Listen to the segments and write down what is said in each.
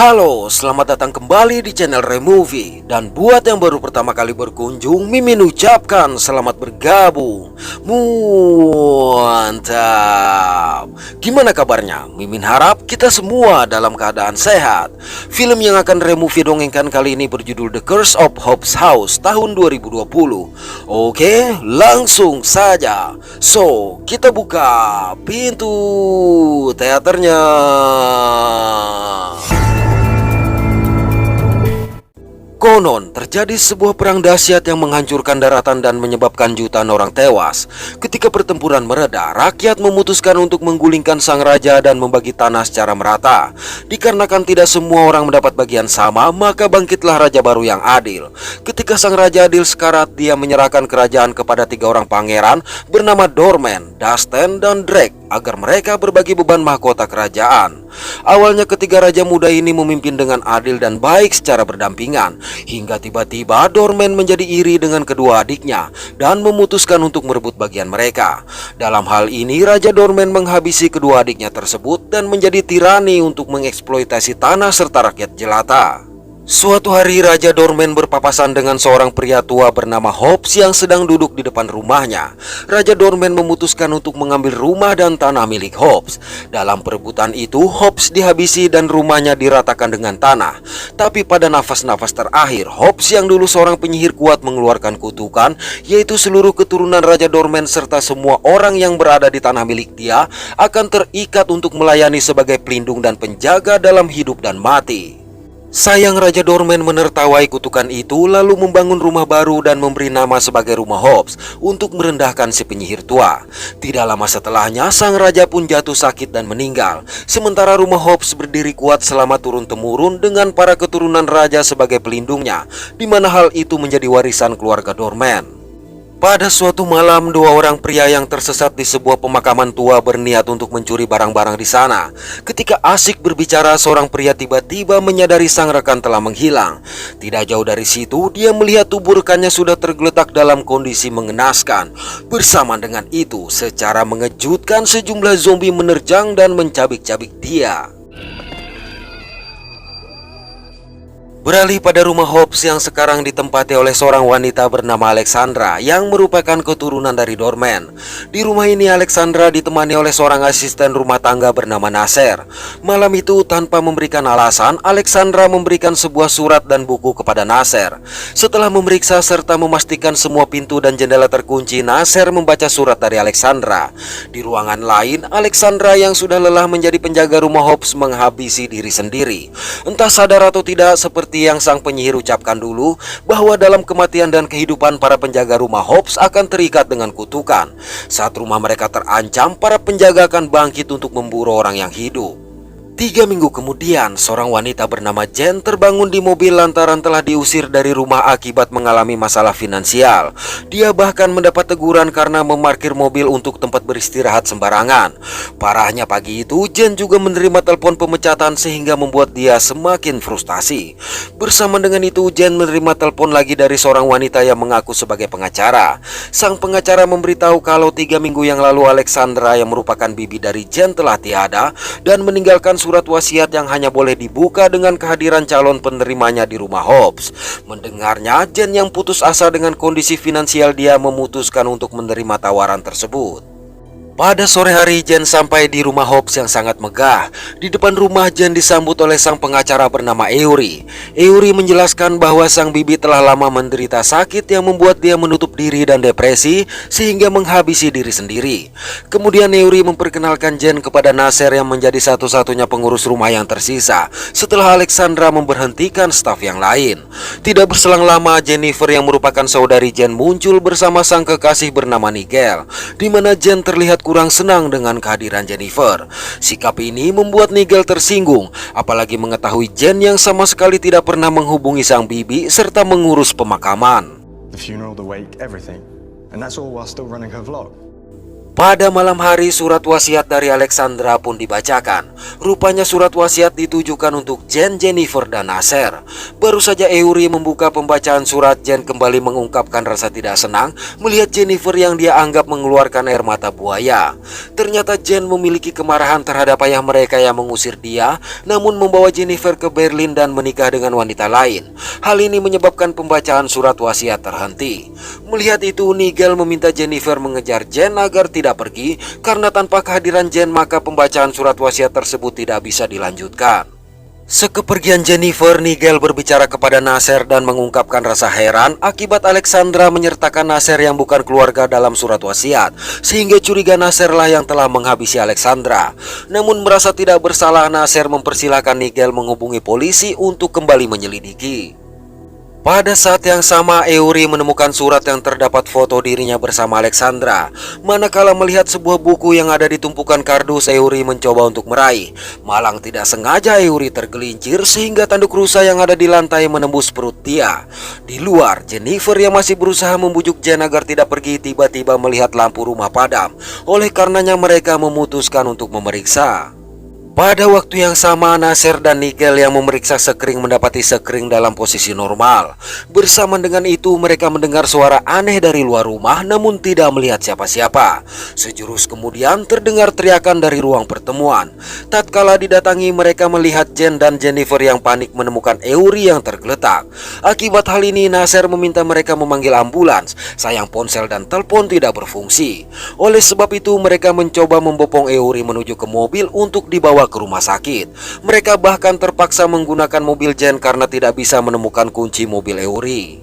Halo, selamat datang kembali di channel Removie. Dan buat yang baru pertama kali berkunjung, Mimin ucapkan selamat bergabung. Mantap. Gimana kabarnya? Mimin harap kita semua dalam keadaan sehat. Film yang akan Removie dongengkan kali ini berjudul The Curse of Hope's House tahun 2020. Oke, langsung saja. So, kita buka pintu teaternya. Konon, terjadi sebuah perang dahsyat yang menghancurkan daratan dan menyebabkan jutaan orang tewas. Ketika pertempuran mereda, rakyat memutuskan untuk menggulingkan sang raja dan membagi tanah secara merata. Dikarenakan tidak semua orang mendapat bagian sama, maka bangkitlah raja baru yang adil. Ketika sang raja adil sekarat, dia menyerahkan kerajaan kepada 3 orang pangeran bernama Dorman, Dustin, dan Drake agar mereka berbagi beban mahkota kerajaan. Awalnya ketiga raja muda ini memimpin dengan adil dan baik secara berdampingan, hingga tiba-tiba Dorman menjadi iri dengan kedua adiknya dan memutuskan untuk merebut bagian mereka. Dalam hal ini, Raja Dorman menghabisi kedua adiknya tersebut dan menjadi tirani untuk mengeksploitasi tanah serta rakyat jelata. Suatu hari Raja Dorman berpapasan dengan seorang pria tua bernama Hobbs yang sedang duduk di depan rumahnya. Raja Dorman memutuskan untuk mengambil rumah dan tanah milik Hobbs. Dalam perebutan itu, Hobbs dihabisi dan rumahnya diratakan dengan tanah. Tapi pada nafas-nafas terakhir, Hobbs yang dulu seorang penyihir kuat mengeluarkan kutukan, yaitu seluruh keturunan Raja Dorman serta semua orang yang berada di tanah milik dia akan terikat untuk melayani sebagai pelindung dan penjaga dalam hidup dan mati. Sayang, Raja Dorman menertawai kutukan itu lalu membangun rumah baru dan memberi nama sebagai rumah Hobbs untuk merendahkan si penyihir tua. Tidak lama setelahnya, sang raja pun jatuh sakit dan meninggal. Sementara rumah Hobbs berdiri kuat selama turun-temurun dengan para keturunan raja sebagai pelindungnya, di mana hal itu menjadi warisan keluarga Dorman. Pada suatu malam, 2 orang pria yang tersesat di sebuah pemakaman tua berniat untuk mencuri barang-barang di sana. Ketika asik berbicara, seorang pria tiba-tiba menyadari sang rekan telah menghilang. Tidak jauh dari situ, dia melihat tubuh rekannya sudah tergeletak dalam kondisi mengenaskan. Bersamaan dengan itu, secara mengejutkan sejumlah zombie menerjang dan mencabik-cabik dia. Beralih pada rumah Hobbs yang sekarang ditempati oleh seorang wanita bernama Alexandra yang merupakan keturunan dari Dorman. Di rumah ini Alexandra ditemani oleh seorang asisten rumah tangga bernama Nasser. Malam itu tanpa memberikan alasan, Alexandra memberikan sebuah surat dan buku kepada Nasser. Setelah memeriksa serta memastikan semua pintu dan jendela terkunci, Nasser membaca surat dari Alexandra. Di ruangan lain, Alexandra yang sudah lelah menjadi penjaga rumah Hobbs menghabisi diri sendiri. Entah sadar atau tidak, seperti yang sang penyihir ucapkan dulu, bahwa dalam kematian dan kehidupan para penjaga rumah Hobbs akan terikat dengan kutukan. Saat rumah mereka terancam, para penjaga akan bangkit untuk memburu orang yang hidup. 3 minggu kemudian, seorang wanita bernama Jen terbangun di mobil lantaran telah diusir dari rumah akibat mengalami masalah finansial. Dia bahkan mendapat teguran karena memarkir mobil untuk tempat beristirahat sembarangan. Parahnya pagi itu, Jen juga menerima telepon pemecatan sehingga membuat dia semakin frustasi. Bersama dengan itu, Jen menerima telepon lagi dari seorang wanita yang mengaku sebagai pengacara. Sang pengacara memberitahu kalau 3 minggu yang lalu Alexandra yang merupakan bibi dari Jen telah tiada dan meninggalkan surat wasiat yang hanya boleh dibuka dengan kehadiran calon penerimanya di rumah Hobbs. Mendengarnya, Jen yang putus asa dengan kondisi finansial dia memutuskan untuk menerima tawaran tersebut. Pada sore hari, Jen sampai di rumah Hobbs yang sangat megah. Di depan rumah, Jen disambut oleh sang pengacara bernama Eury. Eury menjelaskan bahwa sang bibi telah lama menderita sakit yang membuat dia menutup diri dan depresi sehingga menghabisi diri sendiri. Kemudian Eury memperkenalkan Jen kepada Nasser yang menjadi satu-satunya pengurus rumah yang tersisa setelah Alexandra memberhentikan staf yang lain. Tidak berselang lama, Jennifer yang merupakan saudari Jen muncul bersama sang kekasih bernama Nigel, di mana Jen terlihat kurang senang dengan kehadiran Jennifer. Sikap ini membuat Nigel tersinggung, apalagi mengetahui Jen yang sama sekali tidak pernah menghubungi sang bibi serta mengurus pemakaman. Pada malam hari, surat wasiat dari Alexandra pun dibacakan. Rupanya surat wasiat ditujukan untuk Jen, Jennifer, dan Nasser. Baru saja Eury membuka pembacaan surat, Jen kembali mengungkapkan rasa tidak senang melihat Jennifer yang dia anggap mengeluarkan air mata buaya. Ternyata Jen memiliki kemarahan terhadap ayah mereka yang mengusir dia, namun membawa Jennifer ke Berlin dan menikah dengan wanita lain. Hal ini menyebabkan pembacaan surat wasiat terhenti. Melihat itu, Nigel meminta Jennifer mengejar Jen agar tidak pergi, karena tanpa kehadiran Jen maka pembacaan surat wasiat tersebut tidak bisa dilanjutkan. Sekepergian Jennifer, Nigel berbicara kepada Nasser dan mengungkapkan rasa heran akibat Alexandra menyertakan Nasser yang bukan keluarga dalam surat wasiat, sehingga curiga Nasser lah yang telah menghabisi Alexandra. Namun merasa tidak bersalah, Nasser mempersilahkan Nigel menghubungi polisi untuk kembali menyelidiki. Pada saat yang sama, Eury menemukan surat yang terdapat foto dirinya bersama Alexandra. Manakala melihat sebuah buku yang ada di tumpukan kardus, Eury mencoba untuk meraih. Malang tidak sengaja Eury tergelincir sehingga tanduk rusa yang ada di lantai menembus perut dia. Di luar, Jennifer yang masih berusaha membujuk Jen agar tidak pergi tiba-tiba melihat lampu rumah padam. Oleh karenanya mereka memutuskan untuk memeriksa. Pada waktu yang sama, Nasser dan Nigel yang memeriksa sekring mendapati sekring dalam posisi normal. Bersamaan dengan itu mereka mendengar suara aneh dari luar rumah namun tidak melihat siapa-siapa. Sejurus kemudian terdengar teriakan dari ruang pertemuan. Tatkala didatangi, mereka melihat Jen dan Jennifer yang panik menemukan Eury yang tergeletak. Akibat hal ini, Nasser meminta mereka memanggil ambulans. Sayang ponsel dan telepon tidak berfungsi. Oleh sebab itu mereka mencoba membopong Eury menuju ke mobil untuk dibawa ke rumah sakit. Mereka bahkan terpaksa menggunakan mobil Jen karena tidak bisa menemukan kunci mobil Eury.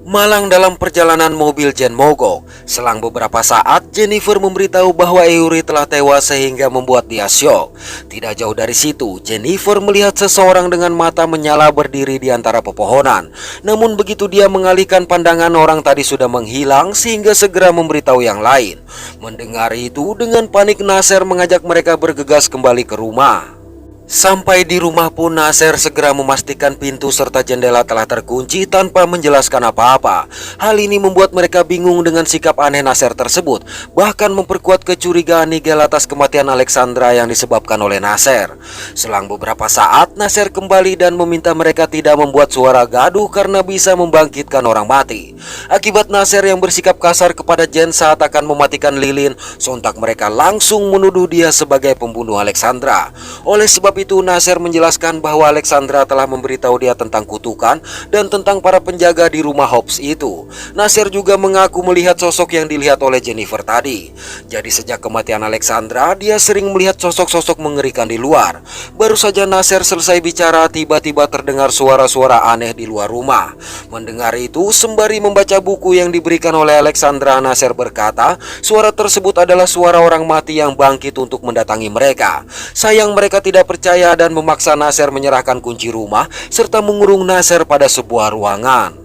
Malang dalam perjalanan mobil Jen mogok. Selang beberapa saat, Jennifer memberitahu bahwa Eury telah tewas sehingga membuat dia syok. Tidak jauh dari situ, Jennifer melihat seseorang dengan mata menyala berdiri di antara pepohonan. Namun begitu dia mengalihkan pandangan, orang tadi sudah menghilang sehingga segera memberitahu yang lain. Mendengar itu, dengan panik Nasser mengajak mereka bergegas kembali ke rumah. Sampai di rumah pun Nasser segera memastikan pintu serta jendela telah terkunci tanpa menjelaskan apa-apa. Hal ini membuat mereka bingung dengan sikap aneh Nasser tersebut, bahkan memperkuat kecurigaan Nigel atas kematian Alexandra yang disebabkan oleh Nasser. Selang beberapa saat, Nasser kembali dan meminta mereka tidak membuat suara gaduh karena bisa membangkitkan orang mati. Akibat Nasser yang bersikap kasar kepada Jen saat akan mematikan lilin, sontak mereka langsung menuduh dia sebagai pembunuh Alexandra. Oleh sebab itu Nasser menjelaskan bahwa Alexandra telah memberitahu dia tentang kutukan dan tentang para penjaga di rumah Hobbs itu. Nasser juga mengaku melihat sosok yang dilihat oleh Jennifer tadi. Jadi sejak kematian Alexandra, dia sering melihat sosok-sosok mengerikan di luar. Baru saja Nasser selesai bicara, tiba-tiba terdengar suara-suara aneh di luar rumah. Mendengar itu, sembari membaca buku yang diberikan oleh Alexandra, Nasser berkata, suara tersebut adalah suara orang mati yang bangkit untuk mendatangi mereka. Sayang mereka tidak percaya dan memaksa Nasser menyerahkan kunci rumah serta mengurung Nasser pada sebuah ruangan.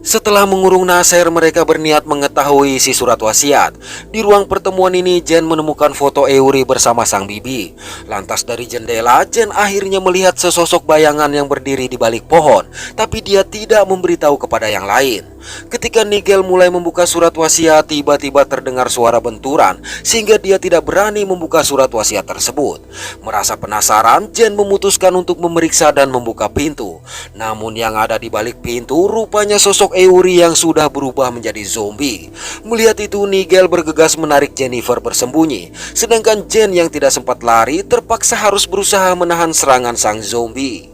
Setelah mengurung Nasser, mereka berniat mengetahui isi surat wasiat. Di ruang pertemuan ini, Jen menemukan foto Eury bersama sang bibi. Lantas dari jendela, Jen akhirnya melihat sesosok bayangan yang berdiri di balik pohon, tapi dia tidak memberitahu kepada yang lain. Ketika Nigel mulai membuka surat wasiat, tiba-tiba terdengar suara benturan, sehingga dia tidak berani membuka surat wasiat tersebut. Merasa penasaran, Jen memutuskan untuk memeriksa dan membuka pintu. Namun yang ada di balik pintu rupanya sosok Eury yang sudah berubah menjadi zombie. Melihat itu, Nigel bergegas menarik Jennifer bersembunyi, sedangkan Jen yang tidak sempat lari terpaksa harus berusaha menahan serangan sang zombie.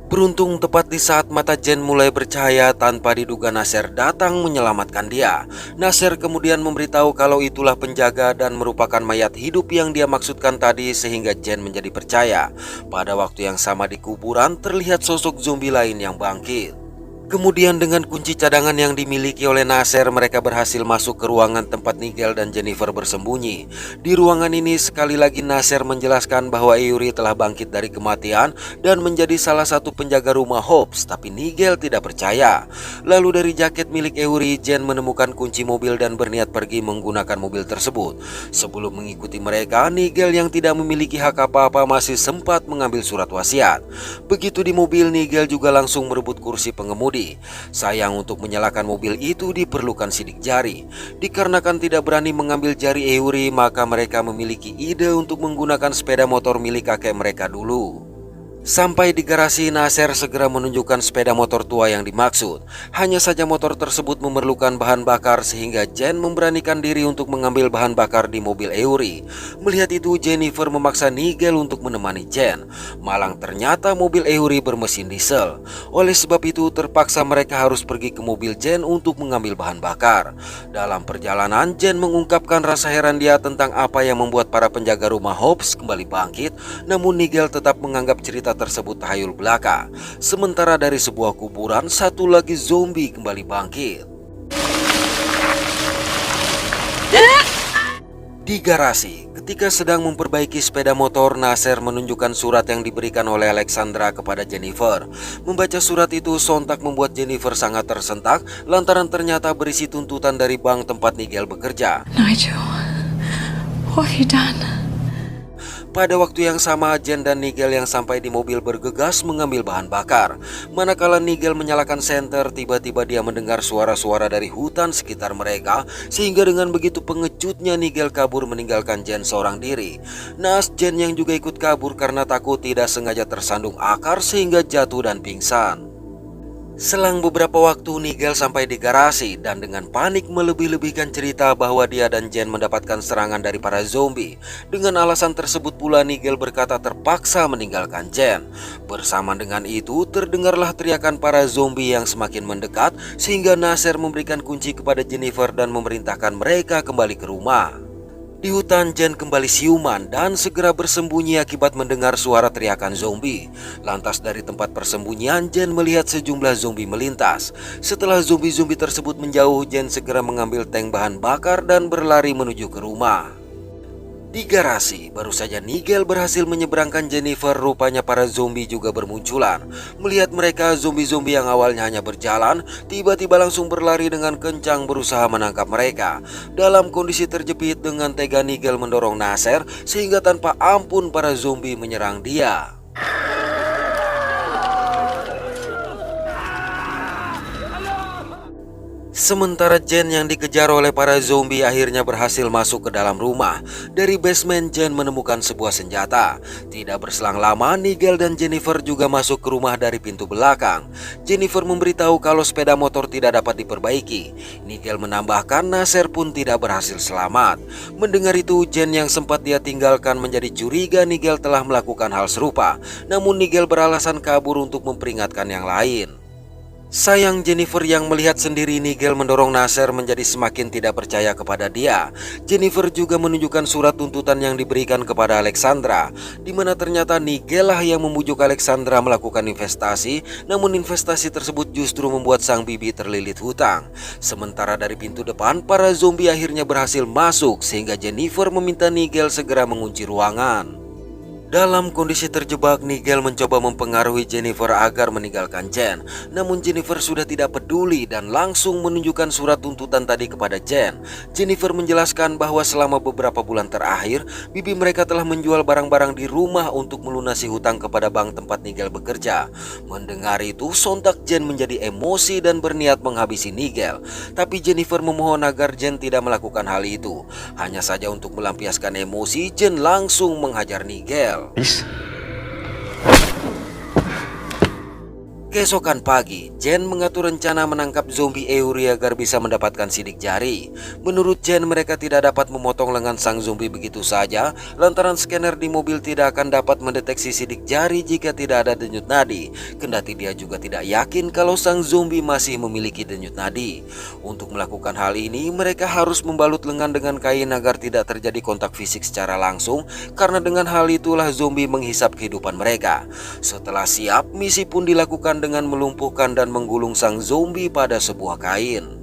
Beruntung tepat di saat mata Jen mulai bercahaya, tanpa diduga Nasser datang menyelamatkan dia. Nasser kemudian memberitahu kalau itulah penjaga dan merupakan mayat hidup yang dia maksudkan tadi, sehingga Jen menjadi percaya. Pada waktu yang sama di kuburan terlihat sosok zombie lain yang bangkit. Kemudian dengan kunci cadangan yang dimiliki oleh Nasser, mereka berhasil masuk ke ruangan tempat Nigel dan Jennifer bersembunyi. Di ruangan ini sekali lagi Nasser menjelaskan bahwa Eury telah bangkit dari kematian dan menjadi salah satu penjaga rumah Hobbs, tapi Nigel tidak percaya. Lalu dari jaket milik Eury, Jen menemukan kunci mobil dan berniat pergi menggunakan mobil tersebut. Sebelum mengikuti mereka, Nigel yang tidak memiliki hak apa-apa masih sempat mengambil surat wasiat. Begitu di mobil, Nigel juga langsung merebut kursi pengemudi. nadi. Sayang, untuk menyalakan mobil itu diperlukan sidik jari. Dikarenakan tidak berani mengambil jari Eury, maka mereka memiliki ide untuk menggunakan sepeda motor milik kakek mereka dulu. Sampai di garasi, Nasser segera menunjukkan sepeda motor tua yang dimaksud. Hanya saja motor tersebut memerlukan bahan bakar sehingga Jen memberanikan diri untuk mengambil bahan bakar di mobil Eury. Melihat itu, Jennifer memaksa Nigel untuk menemani Jen. Malang ternyata mobil Eury bermesin diesel. Oleh sebab itu terpaksa mereka harus pergi ke mobil Jen untuk mengambil bahan bakar. Dalam perjalanan, Jen mengungkapkan rasa heran dia tentang apa yang membuat para penjaga rumah Hobbs kembali bangkit. Namun Nigel tetap menganggap cerita tersebut tahayul belaka. Sementara dari sebuah kuburan, satu lagi zombie kembali bangkit. Di garasi, ketika sedang memperbaiki sepeda motor, Nasser menunjukkan surat yang diberikan oleh Alexandra kepada Jennifer. Membaca surat itu sontak membuat Jennifer sangat tersentak lantaran ternyata berisi tuntutan dari bank tempat Nigel bekerja. Nigel, what have you done? Pada waktu yang sama, Jen dan Nigel yang sampai di mobil bergegas mengambil bahan bakar. Manakala Nigel menyalakan senter, tiba-tiba dia mendengar suara-suara dari hutan sekitar mereka, sehingga dengan begitu pengejutnya Nigel kabur meninggalkan Jen seorang diri. Naas Jen yang juga ikut kabur karena takut tidak sengaja tersandung akar sehingga jatuh dan pingsan. Selang beberapa waktu, Nigel sampai di garasi dan dengan panik melebih-lebihkan cerita bahwa dia dan Jen mendapatkan serangan dari para zombie. Dengan alasan tersebut pula Nigel berkata terpaksa meninggalkan Jen. Bersamaan dengan itu terdengarlah teriakan para zombie yang semakin mendekat sehingga Nasser memberikan kunci kepada Jennifer dan memerintahkan mereka kembali ke rumah. Di hutan, Jen kembali siuman dan segera bersembunyi akibat mendengar suara teriakan zombie. Lantas dari tempat persembunyian, Jen melihat sejumlah zombie melintas. Setelah zombie-zombie tersebut menjauh, Jen segera mengambil tank bahan bakar dan berlari menuju ke rumah. Di garasi, baru saja Nigel berhasil menyeberangkan Jennifer, rupanya para zombie juga bermunculan. Melihat mereka, zombie-zombie yang awalnya hanya berjalan, tiba-tiba langsung berlari dengan kencang berusaha menangkap mereka. Dalam kondisi terjepit, dengan tega Nigel mendorong Nasser sehingga tanpa ampun para zombie menyerang dia. Sementara Jen yang dikejar oleh para zombie akhirnya berhasil masuk ke dalam rumah. Dari basement, Jen menemukan sebuah senjata. Tidak berselang lama, Nigel dan Jennifer juga masuk ke rumah dari pintu belakang. Jennifer memberitahu kalau sepeda motor tidak dapat diperbaiki. Nigel menambahkan Nasser pun tidak berhasil selamat. Mendengar itu, Jen yang sempat dia tinggalkan menjadi curiga Nigel telah melakukan hal serupa. Namun Nigel beralasan kabur untuk memperingatkan yang lain. Sayang, Jennifer yang melihat sendiri Nigel mendorong Nasser menjadi semakin tidak percaya kepada dia. Jennifer juga menunjukkan surat tuntutan yang diberikan kepada Alexandra, di mana ternyata Nigel lah yang membujuk Alexandra melakukan investasi. Namun investasi tersebut justru membuat sang bibi terlilit hutang. Sementara dari pintu depan, para zombie akhirnya berhasil masuk sehingga Jennifer meminta Nigel segera mengunci ruangan. Dalam kondisi terjebak, Nigel mencoba mempengaruhi Jennifer agar meninggalkan Jen. Namun Jennifer sudah tidak peduli dan langsung menunjukkan surat tuntutan tadi kepada Jen. Jennifer menjelaskan bahwa selama beberapa bulan terakhir, bibi mereka telah menjual barang-barang di rumah untuk melunasi hutang kepada bank tempat Nigel bekerja. Mendengar itu, sontak Jen menjadi emosi dan berniat menghabisi Nigel. Tapi Jennifer memohon agar Jen tidak melakukan hal itu. Hanya saja untuk melampiaskan emosi, Jen langsung menghajar Nigel. Keesokan pagi, Jen mengatur rencana menangkap zombie Eury agar bisa mendapatkan sidik jari. Menurut Jen, mereka tidak dapat memotong lengan sang zombie begitu saja lantaran scanner di mobil tidak akan dapat mendeteksi sidik jari jika tidak ada denyut nadi. Kendati dia juga tidak yakin kalau sang zombie masih memiliki denyut nadi. Untuk melakukan hal ini, mereka harus membalut lengan dengan kain agar tidak terjadi kontak fisik secara langsung, karena dengan hal itulah zombie menghisap kehidupan mereka. Setelah siap, misi pun dilakukan dengan melumpuhkan dan menggulung sang zombie pada sebuah kain.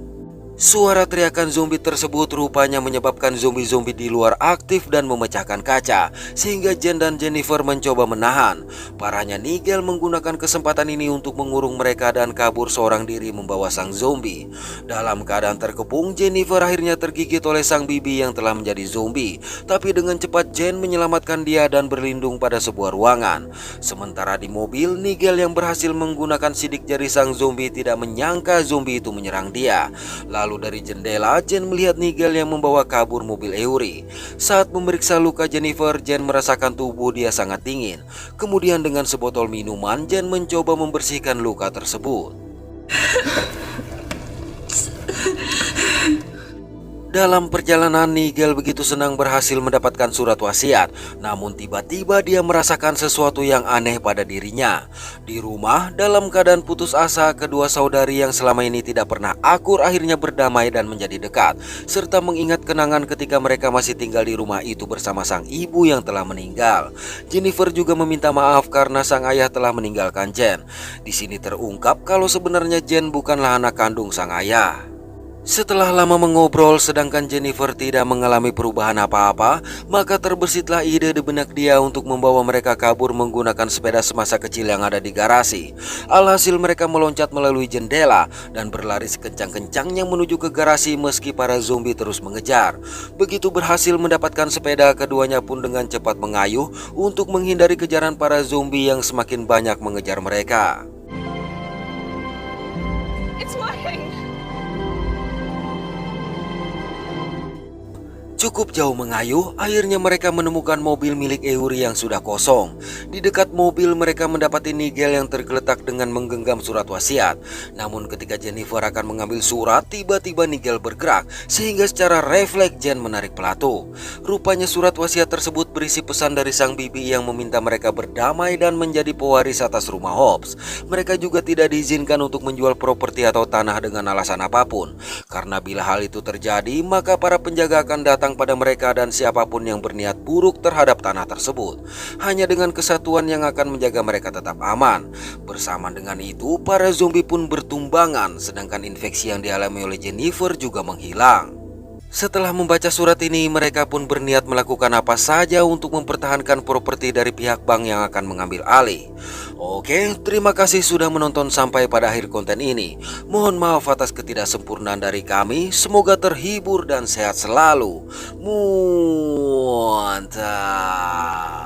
Suara teriakan zombie tersebut rupanya menyebabkan zombie-zombie di luar aktif dan memecahkan kaca, sehingga Jen dan Jennifer mencoba menahan. Parahnya, Nigel menggunakan kesempatan ini untuk mengurung mereka dan kabur seorang diri membawa sang zombie. Dalam keadaan terkepung, Jennifer akhirnya tergigit oleh sang bibi yang telah menjadi zombie. Tapi dengan cepat Jen menyelamatkan dia dan berlindung pada sebuah ruangan. Sementara di mobil, Nigel yang berhasil menggunakan sidik jari sang zombie tidak menyangka zombie itu menyerang dia. Lalu dari jendela, Jen melihat Nigel yang membawa kabur mobil Eury. Saat memeriksa luka Jennifer, Jen merasakan tubuh dia sangat dingin. Kemudian dengan sebotol minuman, Jen mencoba membersihkan luka tersebut. Dalam perjalanan, Nigel begitu senang berhasil mendapatkan surat wasiat. Namun tiba-tiba dia merasakan sesuatu yang aneh pada dirinya. Di rumah, dalam keadaan putus asa, kedua saudari yang selama ini tidak pernah akur akhirnya berdamai dan menjadi dekat, serta mengingat kenangan ketika mereka masih tinggal di rumah itu bersama sang ibu yang telah meninggal. Jennifer juga meminta maaf karena sang ayah telah meninggalkan Jen. Di sini terungkap kalau sebenarnya Jen bukanlah anak kandung sang ayah. Setelah lama mengobrol, sedangkan Jennifer tidak mengalami perubahan apa-apa, maka terbesitlah ide di benak dia untuk membawa mereka kabur menggunakan sepeda semasa kecil yang ada di garasi. Alhasil mereka meloncat melalui jendela dan berlari sekencang-kencangnya menuju ke garasi meski para zombie terus mengejar. Begitu berhasil mendapatkan sepeda, keduanya pun dengan cepat mengayuh untuk menghindari kejaran para zombie yang semakin banyak mengejar mereka. It's working. Cukup jauh mengayuh, akhirnya mereka menemukan mobil milik Eury yang sudah kosong. Di dekat mobil mereka mendapati Nigel yang tergeletak dengan menggenggam surat wasiat. Namun ketika Jennifer akan mengambil surat, tiba-tiba Nigel bergerak, sehingga secara refleks Jen menarik pelatu. Rupanya surat wasiat tersebut berisi pesan dari sang bibi yang meminta mereka berdamai dan menjadi pewaris atas rumah Hobbs. Mereka juga tidak diizinkan untuk menjual properti atau tanah dengan alasan apapun, karena bila hal itu terjadi, maka para penjaga akan datang pada mereka dan siapapun yang berniat buruk terhadap tanah tersebut. Hanya dengan kesatuan yang akan menjaga mereka tetap aman. Bersamaan dengan itu, para zombie pun bertumbangan, sedangkan infeksi yang dialami oleh Jennifer juga menghilang. Setelah membaca surat ini, mereka pun berniat melakukan apa saja untuk mempertahankan properti dari pihak bank yang akan mengambil alih. Oke, terima kasih sudah menonton sampai pada akhir konten ini. Mohon maaf atas ketidaksempurnaan dari kami. Semoga terhibur dan sehat selalu. Mantap.